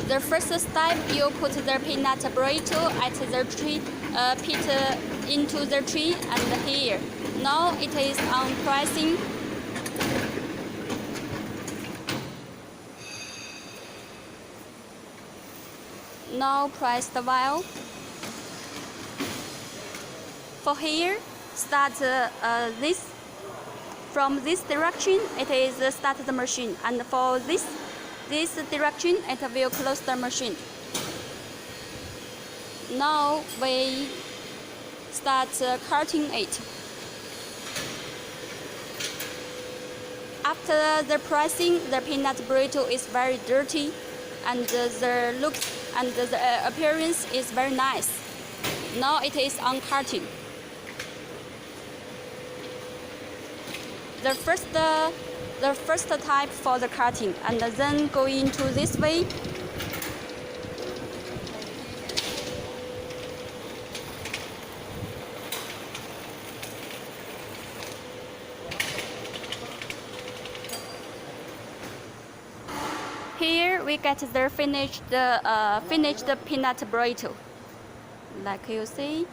The first step, you put the peanut burrito at the tree, put into the tree and here. Now it is on pressing. Now press the valve. For here, start this. From this direction, it is start the machine, and for this direction, it will close the machine. Now we start cutting it. After the pressing, the peanut burrito is very dirty, and the look and the appearance is very nice. Now it is on cutting. The first type for the cutting, and then go into this way. Here we get the finished peanut burrito, like you see.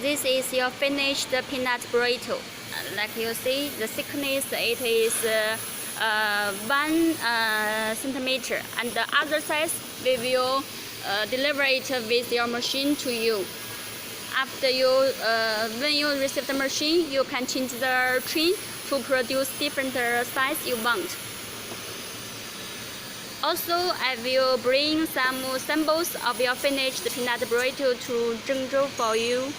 This is your finished peanut burrito. Like you see, the thickness it is 1 centimeter, and the other size we will deliver it with your machine to you. After when you receive the machine, you can change the tray to produce different size you want. Also, I will bring some samples of your finished peanut burrito to Zhengzhou for you.